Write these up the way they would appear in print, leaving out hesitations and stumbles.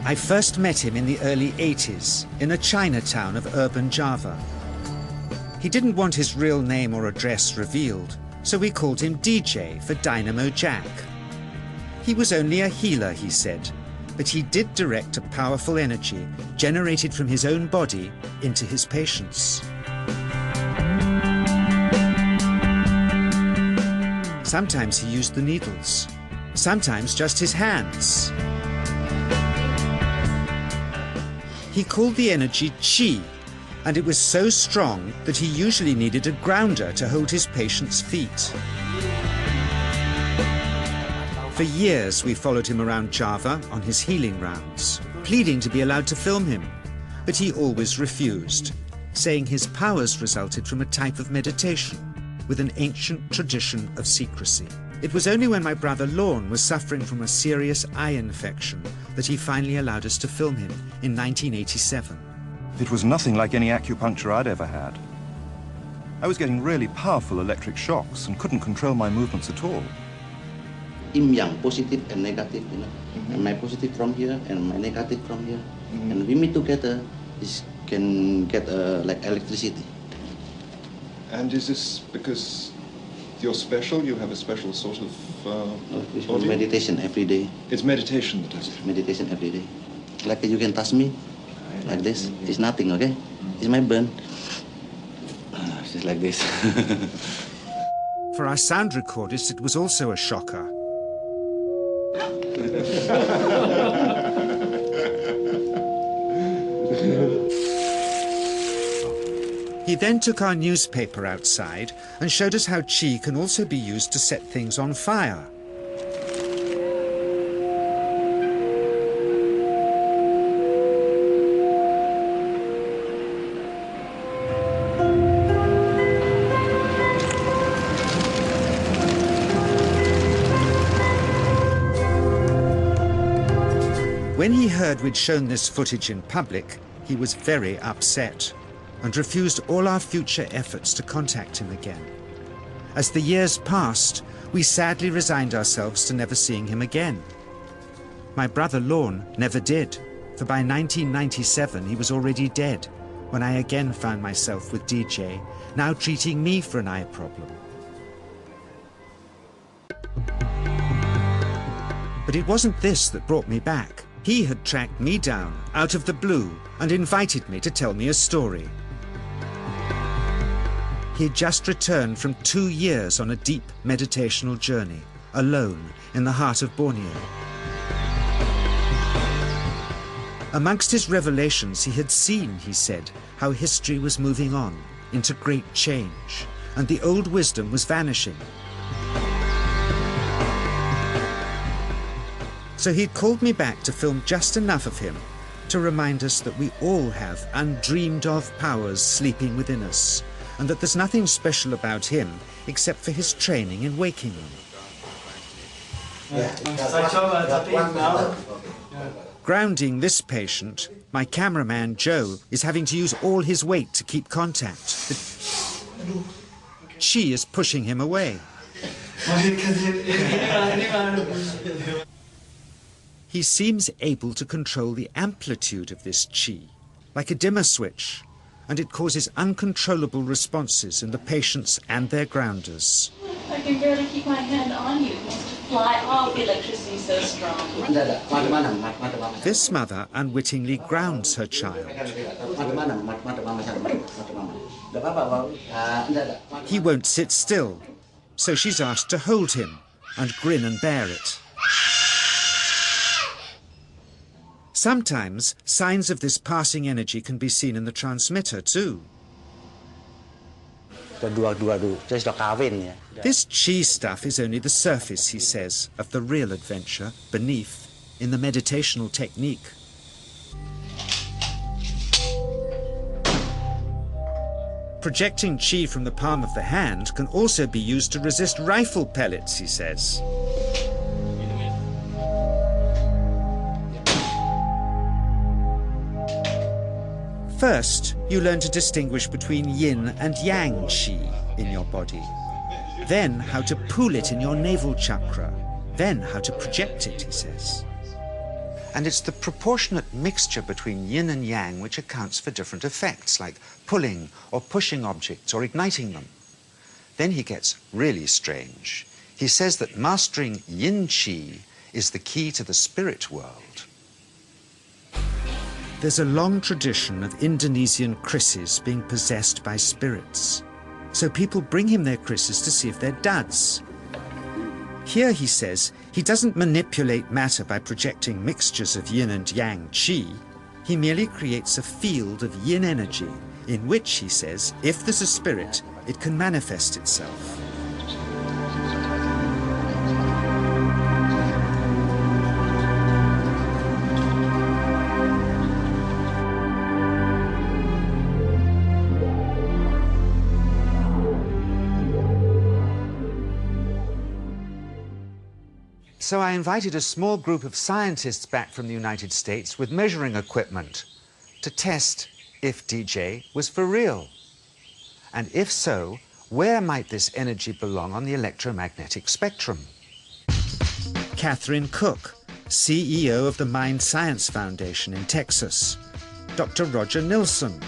I first met him in the early 80s in a Chinatown of urban Java. He didn't want his real name or address revealed, so we called him DJ for Dynamo Jack. He was only a healer, he said, but he did direct a powerful energy generated from his own body into his patients. Sometimes he used the needles, sometimes just his hands. He called the energy Qi, and it was so strong that he usually needed a grounder to hold his patients' feet. For years we followed him around Java on his healing rounds, pleading to be allowed to film him, but he always refused, saying his powers resulted from a type of meditation with an ancient tradition of secrecy. It was only when my brother Lorne was suffering from a serious eye infection that he finally allowed us to film him in 1987. It was nothing like any acupuncture I'd ever had. I was getting really powerful electric shocks and couldn't control my movements at all. Yin yang, positive and negative, you know. And my positive from here and my negative from here. And we meet together, this can get like electricity. And is this because you're special? You have a special sort of It's meditation every day. It's meditation that does it? Meditation every day. Like you can touch me, like this. It's nothing, okay? It's my burn. Just like this. For our sound recordist, it was also a shocker. He then took our newspaper outside and showed us how Qi can also be used to set things on fire. When he heard we'd shown this footage in public, he was very upset and refused all our future efforts to contact him again. As the years passed, we sadly resigned ourselves to never seeing him again. My brother Lorne never did, for by 1997 he was already dead, when I again found myself with DJ, now treating me for an eye problem. But it wasn't this that brought me back. He had tracked me down out of the blue and invited me to tell me a story. He'd just returned from 2 years on a deep meditational journey, alone in the heart of Borneo. Amongst his revelations, he had seen, he said, how history was moving on into great change, and the old wisdom was vanishing. So he'd called me back to film just enough of him to remind us that we all have undreamed of powers sleeping within us, and that there's nothing special about him except for his training in waking them. Grounding this patient, my cameraman Joe is having to use all his weight to keep contact. Qi is pushing him away. He seems able to control the amplitude of this Qi, like a dimmer switch, and it causes uncontrollable responses in the patients and their grounders. I can barely keep my hand on you. It wants to fly off. The electricity is so strong. This mother unwittingly grounds her child. He won't sit still, so she's asked to hold him and grin and bear it. Sometimes signs of this passing energy can be seen in the transmitter too. This Qi stuff is only the surface, he says, of the real adventure beneath, in the meditational technique. Projecting Qi from the palm of the hand can also be used to resist rifle pellets, he says. First, you learn to distinguish between yin and yang Qi in your body. Then how to pool it in your navel chakra. Then how to project it, he says. And it's the proportionate mixture between yin and yang which accounts for different effects, like pulling or pushing objects or igniting them. Then he gets really strange. He says that mastering yin qi is the key to the spirit world. There's a long tradition of Indonesian krisis being possessed by spirits. So people bring him their krisis to see if they're duds. Here, he says, he doesn't manipulate matter by projecting mixtures of yin and yang qi. He merely creates a field of yin energy in which, he says, if there's a spirit, it can manifest itself. So I invited a small group of scientists back from the United States with measuring equipment to test if DJ was for real. And if so, where might this energy belong on the electromagnetic spectrum? Catherine Cook, CEO of the Mind Science Foundation in Texas. Dr. Roger Nilsson,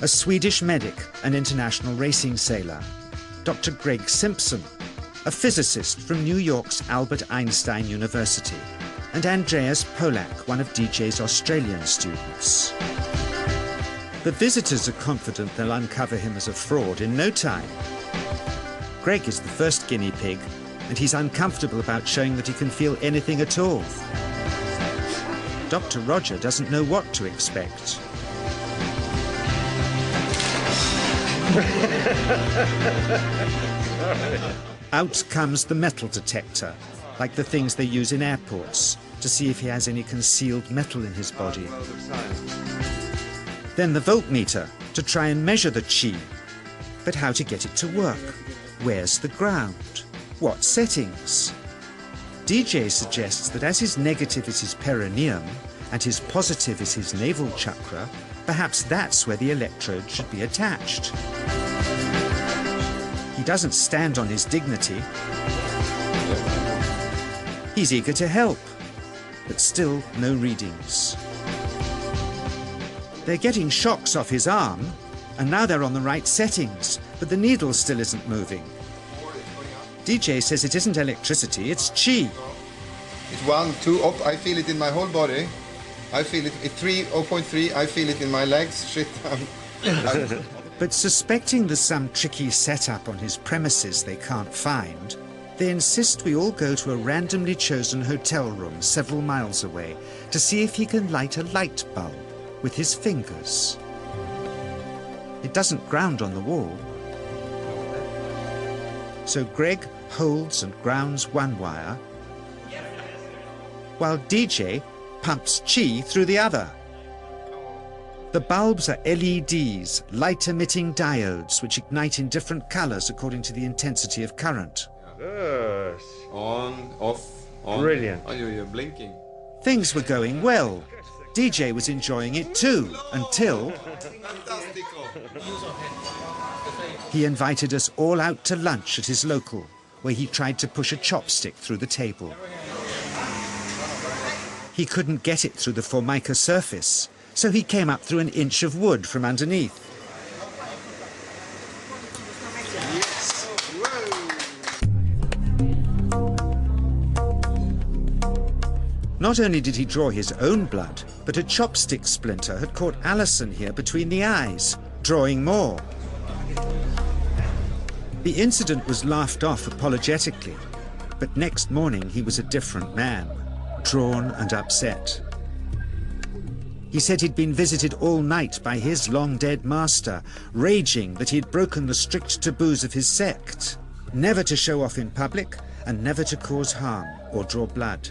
a Swedish medic and international racing sailor. Dr. Greg Simpson, a physicist from New York's Albert Einstein University, and Andreas Polak, one of DJ's Australian students. The visitors are confident they'll uncover him as a fraud in no time. Greg is the first guinea pig, and he's uncomfortable about showing that he can feel anything at all. Dr. Roger doesn't know what to expect. Out comes the metal detector, like the things they use in airports, to see if he has any concealed metal in his body. Then the voltmeter, to try and measure the qi. But how to get it to work? Where's the ground? What settings? DJ suggests that as his negative is his perineum, and his positive is his navel chakra, perhaps that's where the electrode should be attached. He doesn't stand on his dignity. He's eager to help, but still no readings. They're getting shocks off his arm, and now they're on the right settings, but the needle still isn't moving. DJ says it isn't electricity, it's qi. It's 1, 2, up. I feel it in my whole body. I feel it at 3, 0.3. I feel it in my legs. Shit. But suspecting there's some tricky setup on his premises they can't find, they insist we all go to a randomly chosen hotel room several miles away to see if he can light a light bulb with his fingers. It doesn't ground on the wall. So Greg holds and grounds one wire, while DJ pumps qi through the other. The bulbs are LEDs, light-emitting diodes, which ignite in different colors according to the intensity of current. Yes. On, off, on. Brilliant. Oh, you're blinking. Things were going well. DJ was enjoying it too, until he invited us all out to lunch at his local, where he tried to push a chopstick through the table. He couldn't get it through the formica surface, so he came up through an inch of wood from underneath. Not only did he draw his own blood, but a chopstick splinter had caught Alison here between the eyes, drawing more. The incident was laughed off apologetically, but next morning he was a different man, drawn and upset. He said he'd been visited all night by his long-dead master, raging that he'd broken the strict taboos of his sect, never to show off in public and never to cause harm or draw blood.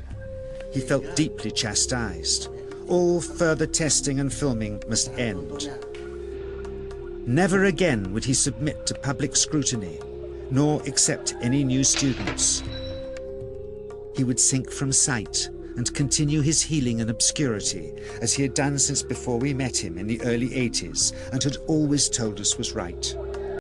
He felt deeply chastised. All further testing and filming must end. Never again would he submit to public scrutiny, nor accept any new students. He would sink from sight and continue his healing in obscurity, as he had done since before we met him in the early 80s and had always told us was right.